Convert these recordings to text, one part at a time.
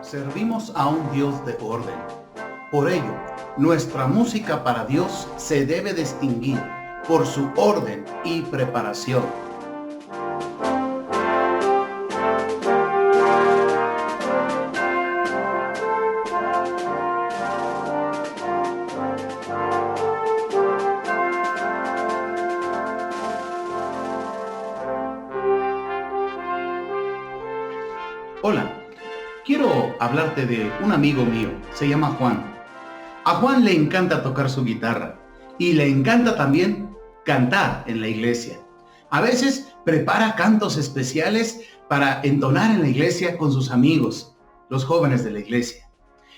Servimos a un Dios de orden. Por ello, nuestra música para Dios se debe distinguir por su orden y preparación. Hola, quiero hablarte de un amigo mío, se llama Juan. A Juan le encanta tocar su guitarra y le encanta también cantar en la iglesia. A veces prepara cantos especiales para entonar en la iglesia con sus amigos, los jóvenes de la iglesia.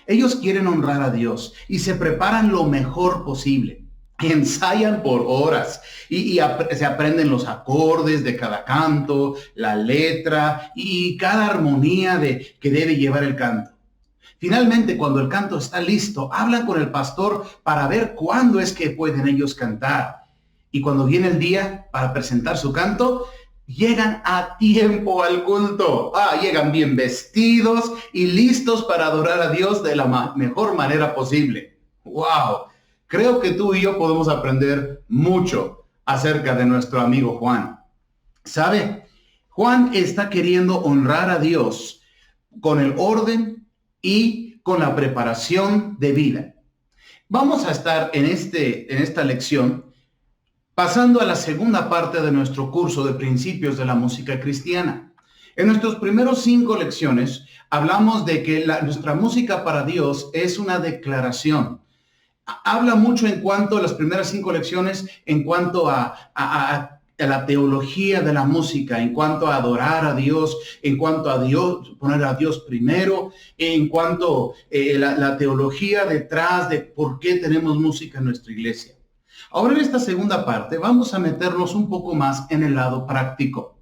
Ellos quieren honrar a Dios y se preparan lo mejor posible. Ensayan por horas y se aprenden los acordes de cada canto, la letra y cada armonía que debe llevar el canto. Finalmente, cuando el canto está listo, hablan con el pastor para ver cuándo es que pueden ellos cantar. Y cuando viene el día para presentar su canto, llegan a tiempo al culto. Llegan bien vestidos y listos para adorar a Dios de la mejor manera posible. ¡Wow! Creo que tú y yo podemos aprender mucho acerca de nuestro amigo Juan. ¿Sabe? Juan está queriendo honrar a Dios con el orden y con la preparación de vida. Vamos a estar en esta lección pasando a la segunda parte de nuestro curso de principios de la música cristiana. En nuestros primeros 5 lecciones hablamos de que nuestra música para Dios es una declaración. Habla mucho en cuanto a las primeras 5 lecciones, en cuanto a la teología de la música, en cuanto a adorar a Dios, en cuanto a Dios, poner a Dios primero, en cuanto a la teología detrás de por qué tenemos música en nuestra iglesia. Ahora en esta segunda parte vamos a meternos un poco más en el lado práctico.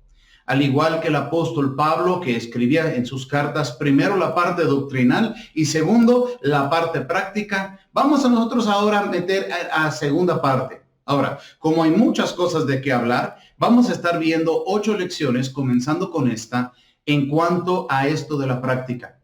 Al igual que el apóstol Pablo, que escribía en sus cartas primero la parte doctrinal y segundo la parte práctica, vamos a nosotros ahora a meter a segunda parte. Ahora, como hay muchas cosas de qué hablar, vamos a estar viendo 8 lecciones, comenzando con esta, en cuanto a esto de la práctica.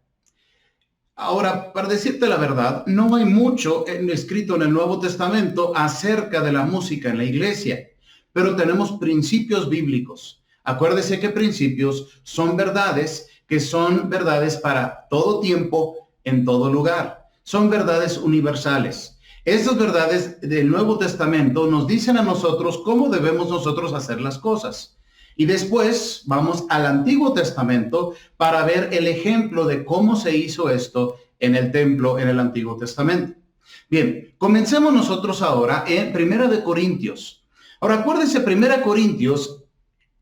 Ahora, para decirte la verdad, no hay mucho escrito en el Nuevo Testamento acerca de la música en la iglesia, pero tenemos principios bíblicos. Acuérdese que principios son verdades que son verdades para todo tiempo, en todo lugar. Son verdades universales. Esas verdades del Nuevo Testamento nos dicen a nosotros cómo debemos nosotros hacer las cosas. Y después vamos al Antiguo Testamento para ver el ejemplo de cómo se hizo esto en el templo en el Antiguo Testamento. Bien, comencemos nosotros ahora en 1 Corintios. Ahora acuérdense, 1 Corintios,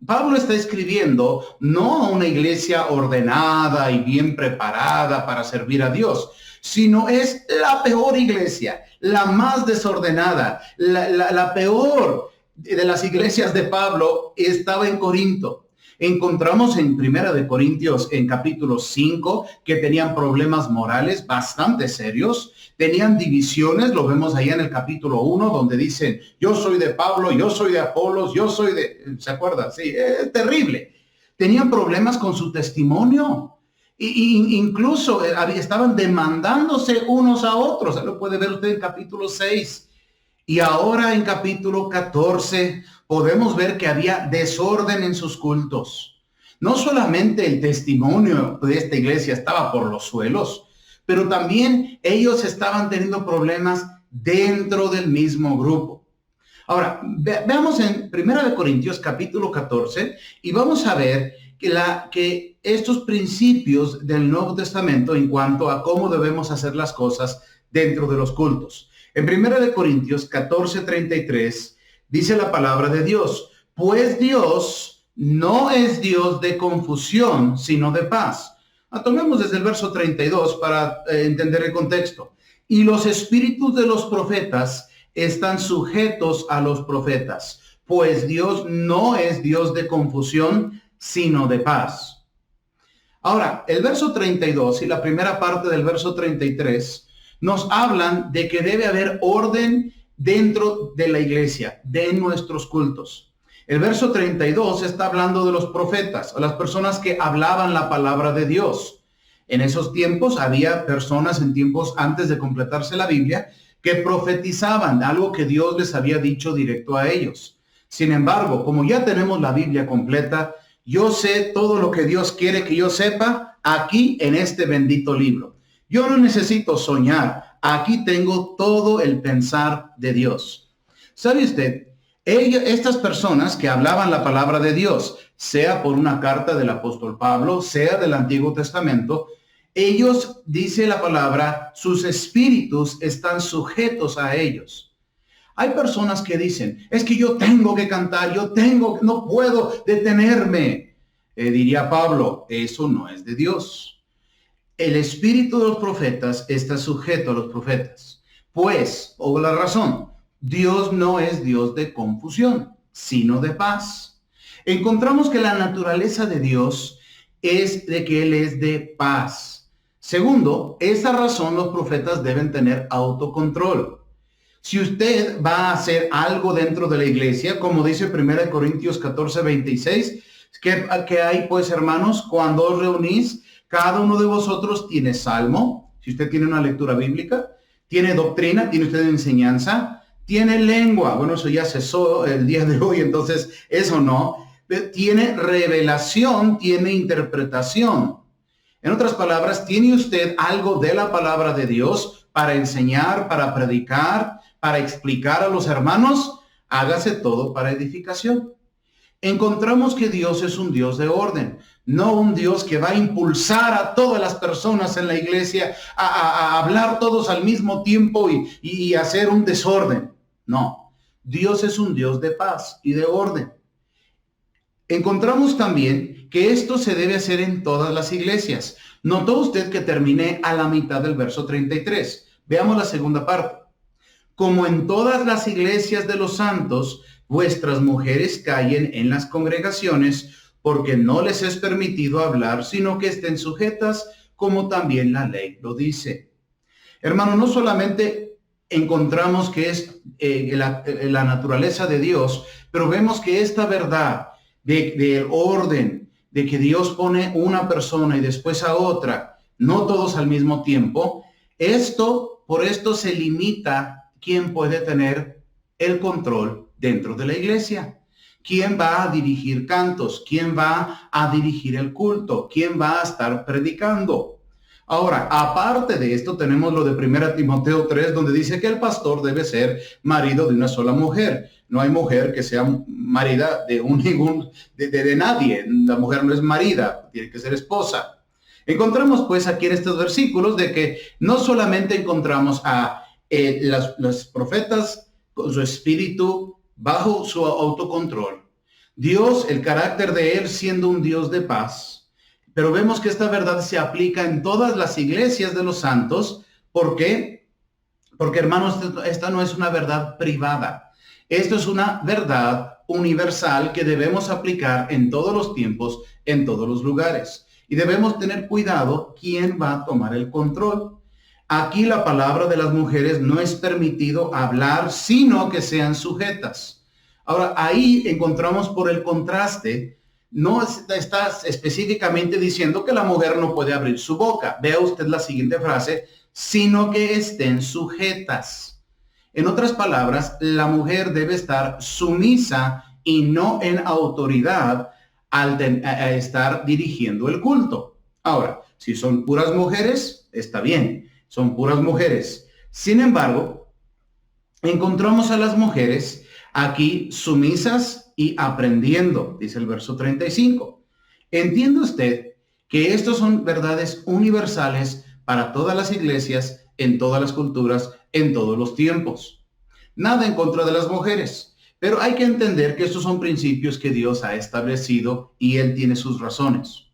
Pablo está escribiendo no a una iglesia ordenada y bien preparada para servir a Dios, sino es la peor iglesia, la más desordenada, la peor de las iglesias de Pablo estaba en Corinto. Encontramos en 1 Corintios, en capítulo 5, que tenían problemas morales bastante serios, tenían divisiones, lo vemos allá en el capítulo 1, donde dicen, yo soy de Pablo, yo soy de Apolos, yo soy de... ¿Se acuerdan? Sí, es terrible. Tenían problemas con su testimonio. Incluso estaban demandándose unos a otros. Lo puede ver usted en capítulo 6. Y ahora en capítulo 14 podemos ver que había desorden en sus cultos. No solamente el testimonio de esta iglesia estaba por los suelos, pero también ellos estaban teniendo problemas dentro del mismo grupo. Ahora, veamos en 1 Corintios capítulo 14 y vamos a ver que estos principios del Nuevo Testamento en cuanto a cómo debemos hacer las cosas dentro de los cultos. En 1 Corintios 14:33 dice la palabra de Dios, pues Dios no es Dios de confusión, sino de paz. Tomemos desde el verso 32 para entender el contexto. Y los espíritus de los profetas están sujetos a los profetas, pues Dios no es Dios de confusión, sino de paz. Ahora, el verso 32 y la primera parte del verso 33 nos hablan de que debe haber orden dentro de la iglesia, de nuestros cultos. El verso 32 está hablando de los profetas, o las personas que hablaban la palabra de Dios. En esos tiempos había personas en tiempos antes de completarse la Biblia que profetizaban algo que Dios les había dicho directo a ellos. Sin embargo, como ya tenemos la Biblia completa, yo sé todo lo que Dios quiere que yo sepa aquí en este bendito libro. Yo no necesito soñar. Aquí tengo todo el pensar de Dios. ¿Sabe usted? Estas personas que hablaban la palabra de Dios, sea por una carta del apóstol Pablo, sea del Antiguo Testamento, ellos, dice la palabra, sus espíritus están sujetos a ellos. Hay personas que dicen, es que yo tengo que cantar, no puedo detenerme. Diría Pablo, eso no es de Dios. El espíritu de los profetas está sujeto a los profetas. Pues, por la razón, Dios no es Dios de confusión, sino de paz. Encontramos que la naturaleza de Dios es de que Él es de paz. Segundo, esa razón los profetas deben tener autocontrol. Si usted va a hacer algo dentro de la iglesia, como dice 1 Corintios 14, 26, que hay pues hermanos, cuando os reunís, cada uno de vosotros tiene salmo, si usted tiene una lectura bíblica, tiene doctrina, tiene usted enseñanza, tiene lengua, bueno, eso ya cesó el día de hoy, entonces eso no, tiene revelación, tiene interpretación. En otras palabras, ¿tiene usted algo de la palabra de Dios para enseñar, para predicar, para explicar a los hermanos? Hágase todo para edificación. Encontramos que Dios es un Dios de orden, no un Dios que va a impulsar a todas las personas en la iglesia a hablar todos al mismo tiempo y hacer un desorden. No, Dios es un Dios de paz y de orden. Encontramos también que esto se debe hacer en todas las iglesias. Notó usted que terminé a la mitad del verso 33. Veamos la segunda parte. Como en todas las iglesias de los santos, vuestras mujeres callen en las congregaciones, porque no les es permitido hablar, sino que estén sujetas, como también la ley lo dice. Hermano, no solamente encontramos que es la naturaleza de Dios, pero vemos que esta verdad del orden, de que Dios pone una persona y después a otra, no todos al mismo tiempo, por esto se limita quién puede tener el control dentro de la iglesia. ¿Quién va a dirigir cantos? ¿Quién va a dirigir el culto? ¿Quién va a estar predicando? Ahora, aparte de esto, tenemos lo de 1 Timoteo 3, donde dice que el pastor debe ser marido de una sola mujer. No hay mujer que sea marida de nadie. La mujer no es marida, tiene que ser esposa. Encontramos pues aquí en estos versículos de que no solamente encontramos a los profetas con su espíritu bajo su autocontrol. Dios, el carácter de él siendo un Dios de paz. Pero vemos que esta verdad se aplica en todas las iglesias de los santos. ¿Por qué? Porque, hermanos, esta no es una verdad privada. Esto es una verdad universal que debemos aplicar en todos los tiempos, en todos los lugares. Y debemos tener cuidado quién va a tomar el control. Aquí la palabra de las mujeres no es permitido hablar, sino que sean sujetas. Ahora, ahí encontramos por el contraste, no está específicamente diciendo que la mujer no puede abrir su boca. Vea usted la siguiente frase, sino que estén sujetas. En otras palabras, la mujer debe estar sumisa y no en autoridad al estar dirigiendo el culto. Ahora, si son puras mujeres, está bien, son puras mujeres. Sin embargo, encontramos a las mujeres aquí sumisas y aprendiendo, dice el verso 35. ¿Entiende usted que estos son verdades universales para todas las iglesias, en todas las culturas, en todos los tiempos? Nada en contra de las mujeres, pero hay que entender que estos son principios que Dios ha establecido y Él tiene sus razones.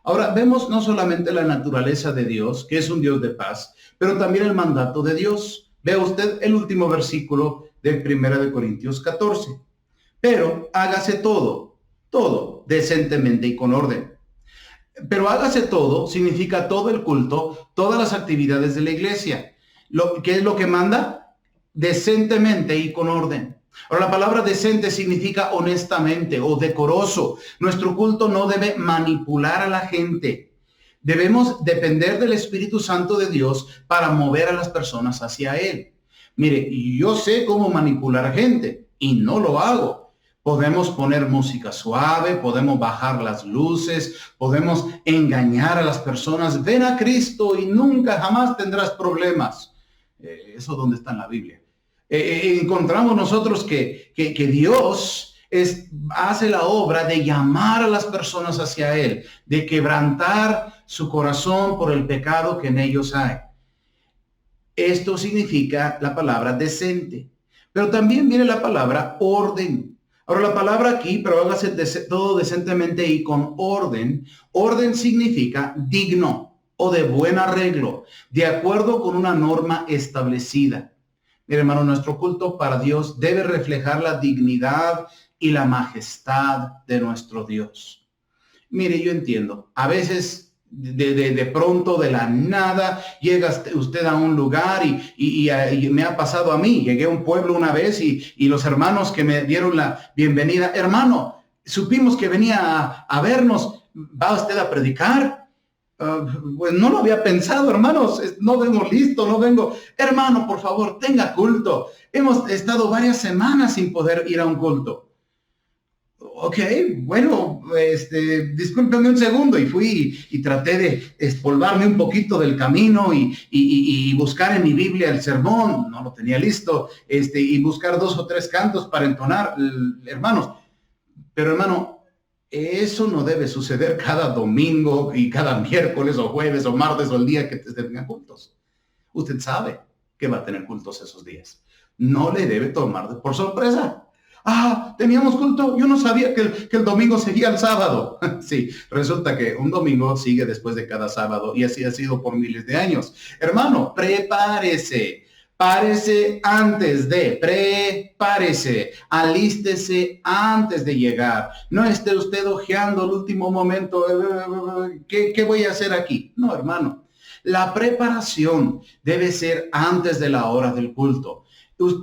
Ahora, vemos no solamente la naturaleza de Dios, que es un Dios de paz, pero también el mandato de Dios. Vea usted el último versículo de 1 Corintios 14. Pero hágase todo decentemente y con orden. Pero hágase todo significa todo el culto, todas las actividades de la iglesia. ¿Qué es lo que manda? Decentemente y con orden. Ahora, la palabra decente significa honestamente o decoroso. Nuestro culto no debe manipular a la gente. Debemos depender del Espíritu Santo de Dios para mover a las personas hacia Él. Mire, yo sé cómo manipular gente y no lo hago. Podemos poner música suave, podemos bajar las luces, podemos engañar a las personas. Ven a Cristo y nunca jamás tendrás problemas. Eso donde está en la Biblia. Encontramos nosotros que Dios hace la obra de llamar a las personas hacia Él, de quebrantar su corazón por el pecado que en ellos hay. Esto significa la palabra decente, pero también viene la palabra orden. Ahora la palabra aquí, pero hágase todo decentemente y con orden. Orden significa digno o de buen arreglo, de acuerdo con una norma establecida. Mire, hermano, nuestro culto para Dios debe reflejar la dignidad y la majestad de nuestro Dios. Mire, yo entiendo, a veces de pronto, de la nada, llega usted a un lugar y me ha pasado a mí. Llegué a un pueblo una vez y los hermanos que me dieron la bienvenida, hermano, supimos que venía a vernos, ¿va usted a predicar? Pues no lo había pensado, hermanos, no vengo listo, no vengo. Hermano, por favor, tenga culto. Hemos estado varias semanas sin poder ir a un culto. Ok, bueno, discúlpenme un segundo, y fui y traté de espolvarme un poquito del camino y buscar en mi Biblia el sermón, no lo tenía listo, y buscar 2 o 3 cantos para entonar, hermanos. Pero hermano, eso no debe suceder cada domingo y cada miércoles o jueves o martes o el día que tengan cultos. Usted sabe que va a tener cultos esos días. No le debe tomar por sorpresa. Teníamos culto. Yo no sabía que el domingo seguía el sábado. Sí, resulta que un domingo sigue después de cada sábado y así ha sido por miles de años. Hermano, prepárese. Prepárese, alístese antes de llegar. No esté usted ojeando el último momento. ¿Qué voy a hacer aquí? No, hermano. La preparación debe ser antes de la hora del culto.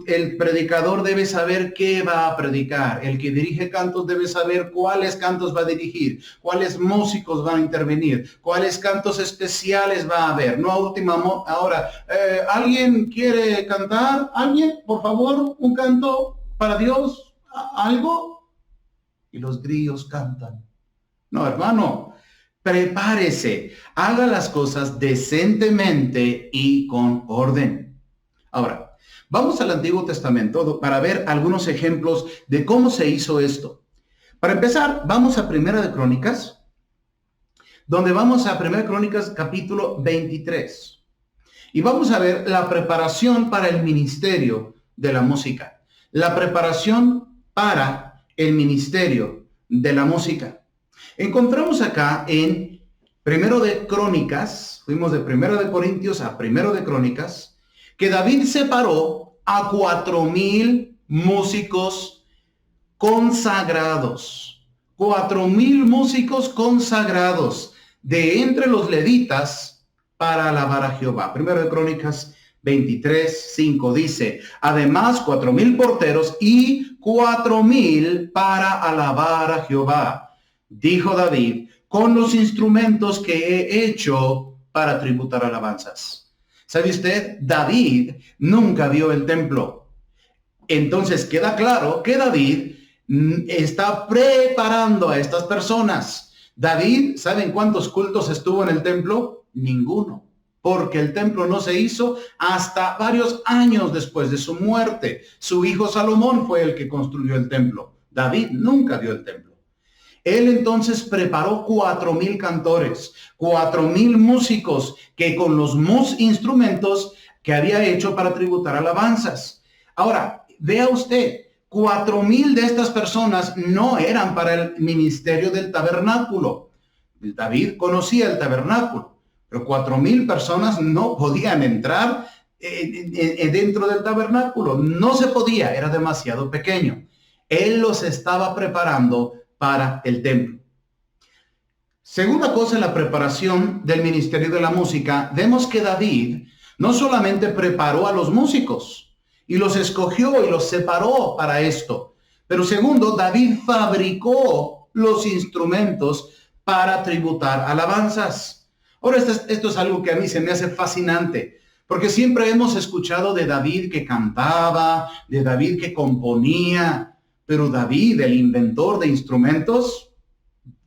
El predicador debe saber qué va a predicar. El que dirige cantos debe saber cuáles cantos va a dirigir, cuáles músicos van a intervenir, cuáles cantos especiales va a haber. No a última hora. ¿Alguien quiere cantar? ¿Alguien? Por favor, un canto para Dios. ¿Algo? Y los grillos cantan. No, hermano. Prepárese. Haga las cosas decentemente y con orden. Ahora, vamos al Antiguo Testamento para ver algunos ejemplos de cómo se hizo esto. Para empezar, vamos a Primera de Crónicas, donde vamos a Primera de Crónicas capítulo 23. Y vamos a ver la preparación para el ministerio de la música. La preparación para el ministerio de la música. Encontramos acá en Primero de Crónicas, fuimos de Primero de Corintios a Primero de Crónicas, que David separó a 4,000 músicos consagrados. 4,000 músicos consagrados de entre los levitas para alabar a Jehová. Primero de Crónicas 23:5 dice, además 4,000 porteros y 4,000 para alabar a Jehová. Dijo David, con los instrumentos que he hecho para tributar alabanzas. ¿Sabe usted? David nunca vio el templo. Entonces queda claro que David está preparando a estas personas. David, ¿saben cuántos cultos estuvo en el templo? Ninguno. Porque el templo no se hizo hasta varios años después de su muerte. Su hijo Salomón fue el que construyó el templo. David nunca vio el templo. Él entonces preparó 4,000 cantores, 4,000 músicos que con los instrumentos que había hecho para tributar alabanzas. Ahora, vea usted, 4,000 de estas personas no eran para el ministerio del tabernáculo. David conocía el tabernáculo, pero 4,000 personas no podían entrar dentro del tabernáculo. No se podía, era demasiado pequeño. Él los estaba preparando para el templo. Segunda cosa en la preparación del ministerio de la música, vemos que David no solamente preparó a los músicos y los escogió y los separó para esto, pero segundo, David fabricó los instrumentos para tributar alabanzas. Ahora, esto es algo que a mí se me hace fascinante, porque siempre hemos escuchado de David que cantaba, de David que componía, pero David, el inventor de instrumentos,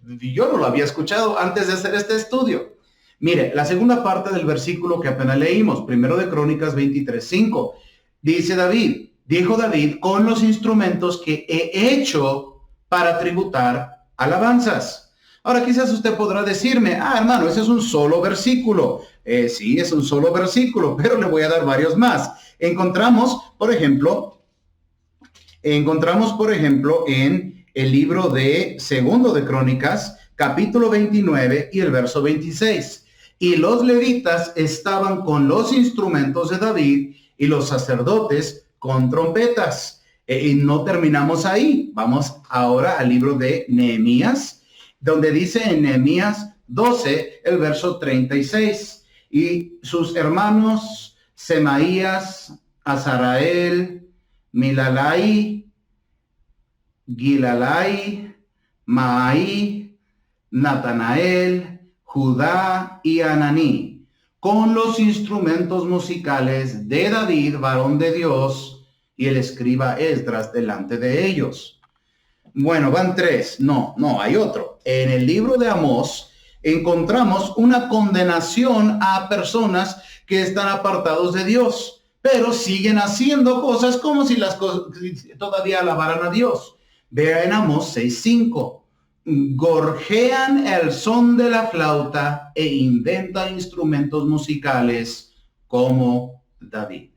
yo no lo había escuchado antes de hacer este estudio. Mire, la segunda parte del versículo que apenas leímos, primero de Crónicas 23:5, dice David, dijo David, con los instrumentos que he hecho para tributar alabanzas. Ahora quizás usted podrá decirme, hermano, ese es un solo versículo. Sí, es un solo versículo, pero le voy a dar varios más. Encontramos, por ejemplo, en el libro de Segundo de Crónicas, capítulo 29 y el verso 26. Y los levitas estaban con los instrumentos de David y los sacerdotes con trompetas. Y no terminamos ahí. Vamos ahora al libro de Nehemías, donde dice en Nehemías 12, el verso 36. Y sus hermanos Semaías, Azarael, Milalai, Gilalai, Maai, Natanael, Judá y Ananí, con los instrumentos musicales de David, varón de Dios, y el escriba Esdras delante de ellos. Bueno, van tres. No, hay otro. En el libro de Amós encontramos una condenación a personas que están apartados de Dios, pero siguen haciendo cosas como si las cosas todavía alabaran a Dios. Vea en Amós 6:5. Gorjean el son de la flauta e inventan instrumentos musicales como David.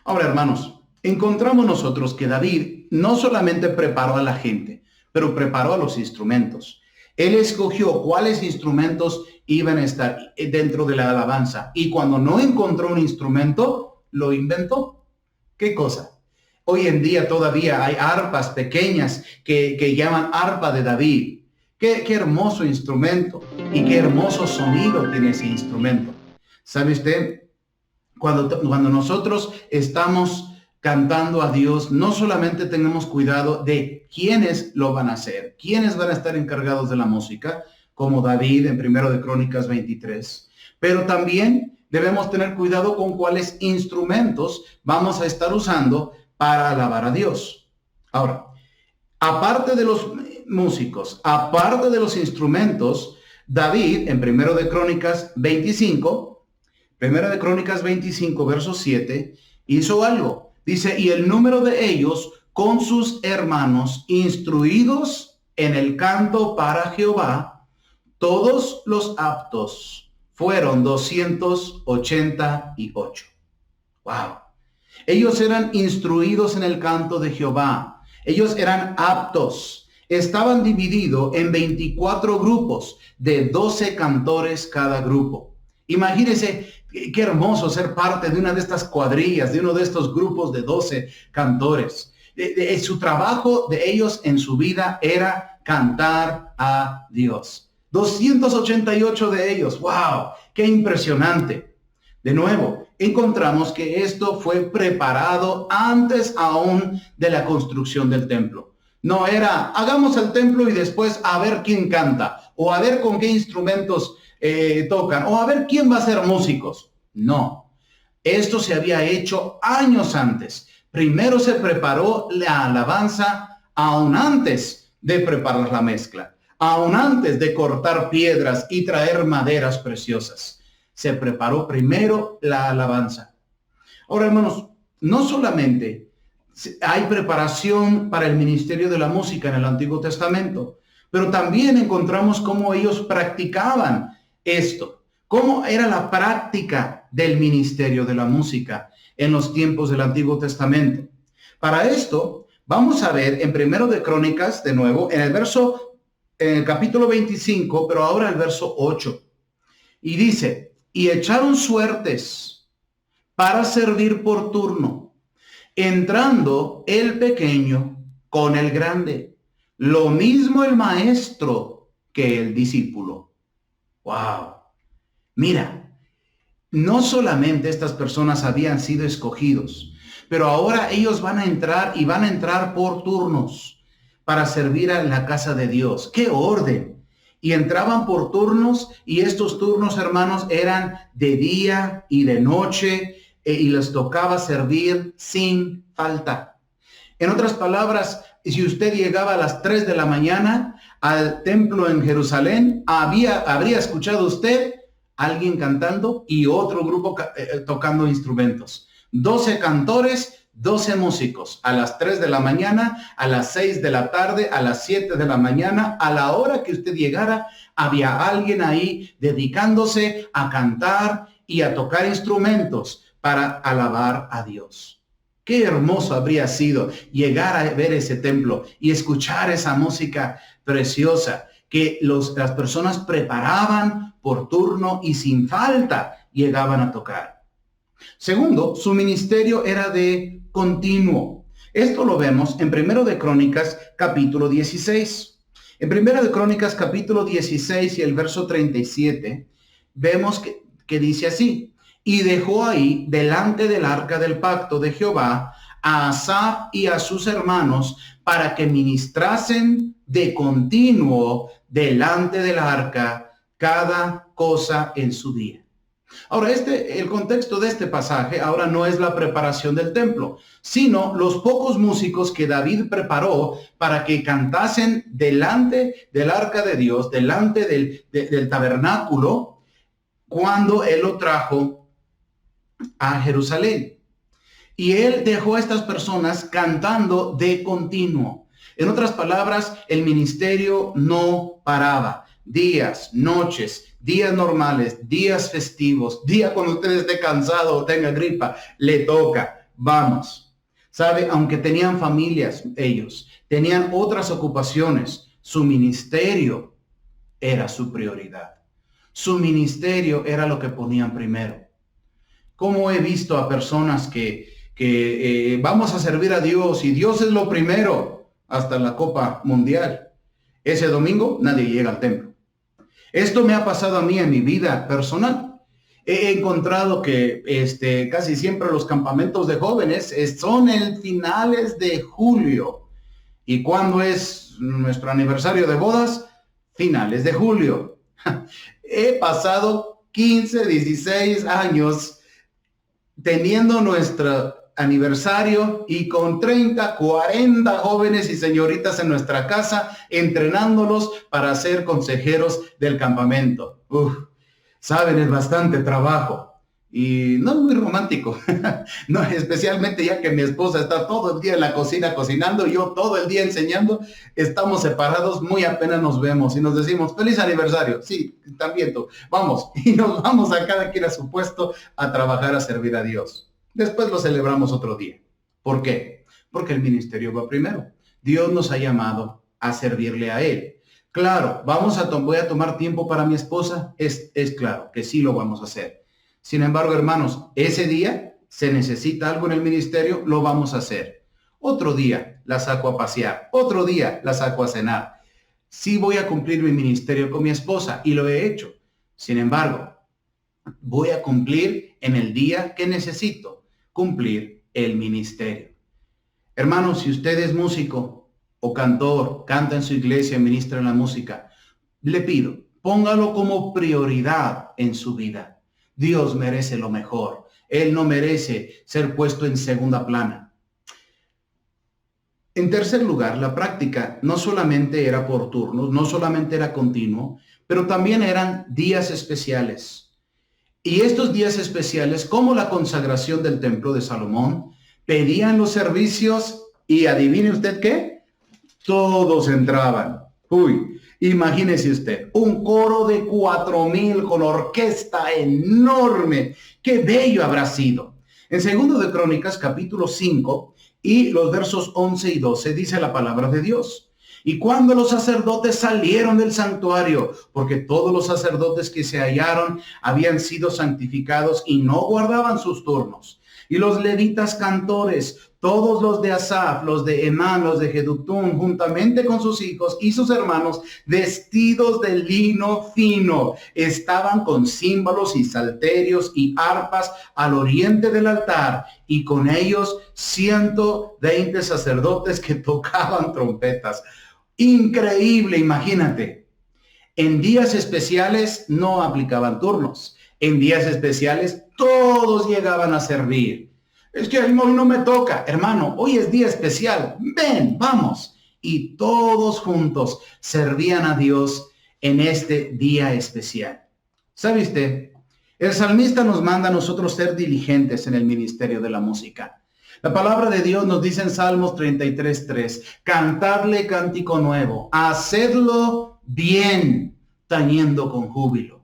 Ahora, hermanos, encontramos nosotros que David no solamente preparó a la gente, pero preparó a los instrumentos. Él escogió cuáles instrumentos iban a estar dentro de la alabanza. Y cuando no encontró un instrumento, lo inventó. ¿Qué cosa? Hoy en día todavía hay arpas pequeñas que llaman arpa de David. Qué hermoso instrumento y qué hermoso sonido tiene ese instrumento. ¿Sabe usted? Cuando nosotros estamos cantando a Dios, no solamente tenemos cuidado de quiénes lo van a hacer, quiénes van a estar encargados de la música, como David en Primero de Crónicas 23, pero también debemos tener cuidado con cuáles instrumentos vamos a estar usando para alabar a Dios. Ahora, aparte de los músicos, aparte de los instrumentos, David en Primero de Crónicas 25, verso 7, hizo algo. Dice, y el número de ellos con sus hermanos instruidos en el canto para Jehová, todos los aptos fueron 288. Wow. Ellos eran instruidos en el canto de Jehová. Ellos eran aptos. Estaban divididos en 24 grupos de 12 cantores cada grupo. Imagínense qué hermoso ser parte de una de estas cuadrillas, de uno de estos grupos de 12 cantores. Su trabajo de ellos en su vida era cantar a Dios. 288 de ellos. ¡Wow! ¡Qué impresionante! De nuevo, encontramos que esto fue preparado antes aún de la construcción del templo. No era, hagamos el templo y después a ver quién canta, o a ver con qué instrumentos tocan, o a ver quién va a ser músicos. No, esto se había hecho años antes. Primero se preparó la alabanza aún antes de preparar la mezcla, aún antes de cortar piedras y traer maderas preciosas. Se preparó primero la alabanza. Ahora, hermanos, no solamente hay preparación para el ministerio de la música en el Antiguo Testamento, pero también encontramos cómo ellos practicaban esto, cómo era la práctica del ministerio de la música en los tiempos del Antiguo Testamento. Para esto, vamos a ver en Primero de Crónicas, de nuevo, en el capítulo 25, pero ahora el verso 8. Y dice, y echaron suertes para servir por turno, entrando el pequeño con el grande, lo mismo el maestro que el discípulo. ¡Wow! Mira, no solamente estas personas habían sido escogidos, pero ahora ellos van a entrar por turnos para servir a la casa de Dios. ¡Qué orden! Y entraban por turnos, y estos turnos, hermanos, eran de día y de noche, y les tocaba servir sin falta. En otras palabras, si usted llegaba a las 3 de la mañana al templo en Jerusalén, habría escuchado usted a alguien cantando y otro grupo tocando instrumentos. 12 cantores, 12 músicos, a las 3 de la mañana, a las 6 de la tarde, a las 7 de la mañana, a la hora que usted llegara, había alguien ahí dedicándose a cantar y a tocar instrumentos para alabar a Dios. Qué hermoso habría sido llegar a ver ese templo y escuchar esa música preciosa que las personas preparaban por turno y sin falta llegaban a tocar. Segundo, su ministerio era de continuo. Esto lo vemos en 1 de Crónicas, capítulo 16. En 1 de Crónicas, capítulo 16 y el verso 37, vemos que dice así: y dejó ahí, delante del arca del pacto de Jehová, a Asaf y a sus hermanos, para que ministrasen de continuo delante del arca cada cosa en su día. Ahora, el contexto de este pasaje ahora no es la preparación del templo, sino los pocos músicos que David preparó para que cantasen delante del arca de Dios, delante del tabernáculo, cuando él lo trajo a Jerusalén. Y él dejó a estas personas cantando de continuo. En otras palabras, el ministerio no paraba. Días, noches, días normales, días festivos, día cuando usted esté cansado o tenga gripa, le toca. Vamos. ¿Sabe? Aunque tenían familias, ellos tenían otras ocupaciones, su ministerio era su prioridad. Su ministerio era lo que ponían primero. Como he visto a personas que vamos a servir a Dios y Dios es lo primero hasta la Copa Mundial. Ese domingo nadie llega al templo. Esto me ha pasado a mí en mi vida personal. He encontrado que casi siempre los campamentos de jóvenes son en finales de julio. ¿Y cuándo es nuestro aniversario de bodas? Finales de julio. He pasado 15, 16 años teniendo nuestro aniversario y con 30, 40 jóvenes y señoritas en nuestra casa, entrenándolos para ser consejeros del campamento. Saben, es bastante trabajo y no es muy romántico. No, especialmente ya que mi esposa está todo el día en la cocina cocinando y yo todo el día enseñando. Estamos separados, muy apenas nos vemos y nos decimos feliz aniversario. Sí, también tú. Vamos, y nos vamos a cada quien a su puesto a trabajar, a servir a Dios. Después lo celebramos otro día. ¿Por qué? Porque el ministerio va primero. Dios nos ha llamado a servirle a Él. Claro, voy a tomar tiempo para mi esposa. Es claro que sí lo vamos a hacer. Sin embargo, hermanos, ese día se necesita algo en el ministerio, lo vamos a hacer. Otro día la saco a pasear, otro día la saco a cenar. Sí voy a cumplir mi ministerio con mi esposa y lo he hecho. Sin embargo, voy a cumplir en el día que necesito cumplir el ministerio. Hermanos, si usted es músico o cantor, canta en su iglesia, ministra en la música, le pido, póngalo como prioridad en su vida. Dios merece lo mejor. Él no merece ser puesto en segunda plana. En tercer lugar, la práctica no solamente era por turnos, no solamente era continuo, pero también eran días especiales. Y estos días especiales, como la consagración del templo de Salomón, pedían los servicios y adivine usted qué, todos entraban. Imagínese usted, un coro de 4,000 con orquesta enorme. ¡Qué bello habrá sido! En 2 de Crónicas, capítulo 5, y los versos 11 y 12, dice la palabra de Dios. Y cuando los sacerdotes salieron del santuario, porque todos los sacerdotes que se hallaron habían sido santificados y no guardaban sus turnos. Y los levitas cantores, todos los de Asaf, los de Emán, los de Jedutún, juntamente con sus hijos y sus hermanos, vestidos de lino fino, estaban con címbalos y salterios y arpas al oriente del altar, y con ellos 120 sacerdotes que tocaban trompetas. Increíble, imagínate. En días especiales no aplicaban turnos. En días especiales todos llegaban a servir. Es que hoy no me toca. Hermano, hoy es día especial. Ven, vamos. Y todos juntos servían a Dios en este día especial. ¿Sabe usted? El salmista nos manda a nosotros ser diligentes en el ministerio de la música. La palabra de Dios nos dice en Salmos 33:3, cantadle cántico nuevo, hacedlo bien, tañendo con júbilo.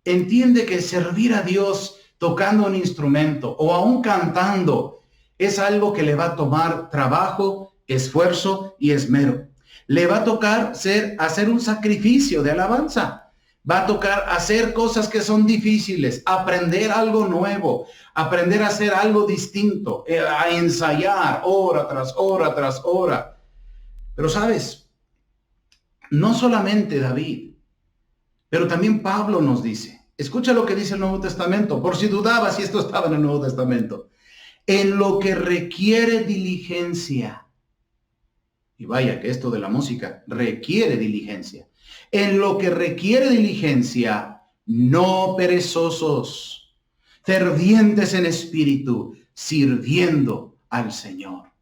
Entiende que servir a Dios tocando un instrumento o aún cantando es algo que le va a tomar trabajo, esfuerzo y esmero. Le va a tocar hacer un sacrificio de alabanza. Va a tocar hacer cosas que son difíciles, aprender algo nuevo, aprender a hacer algo distinto, a ensayar hora tras hora tras hora. Pero sabes, no solamente David, pero también Pablo nos dice, escucha lo que dice el Nuevo Testamento, por si dudabas si esto estaba en el Nuevo Testamento, en lo que requiere diligencia. Y vaya que esto de la música requiere diligencia. En lo que requiere diligencia, no perezosos, fervientes en espíritu, sirviendo al Señor.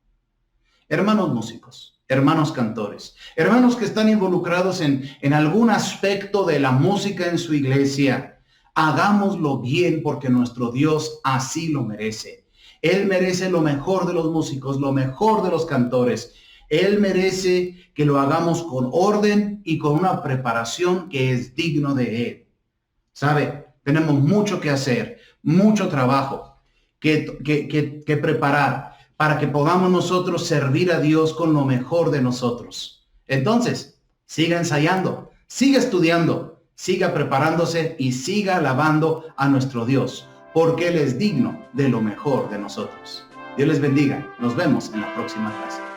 Hermanos músicos, hermanos cantores, hermanos que están involucrados en algún aspecto de la música en su iglesia, hagámoslo bien porque nuestro Dios así lo merece. Él merece lo mejor de los músicos, lo mejor de los cantores. Él merece que lo hagamos con orden y con una preparación que es digno de Él. ¿Sabe? Tenemos mucho que hacer, mucho trabajo que preparar para que podamos nosotros servir a Dios con lo mejor de nosotros. Entonces, siga ensayando, siga estudiando, siga preparándose y siga alabando a nuestro Dios, porque Él es digno de lo mejor de nosotros. Dios les bendiga. Nos vemos en la próxima clase.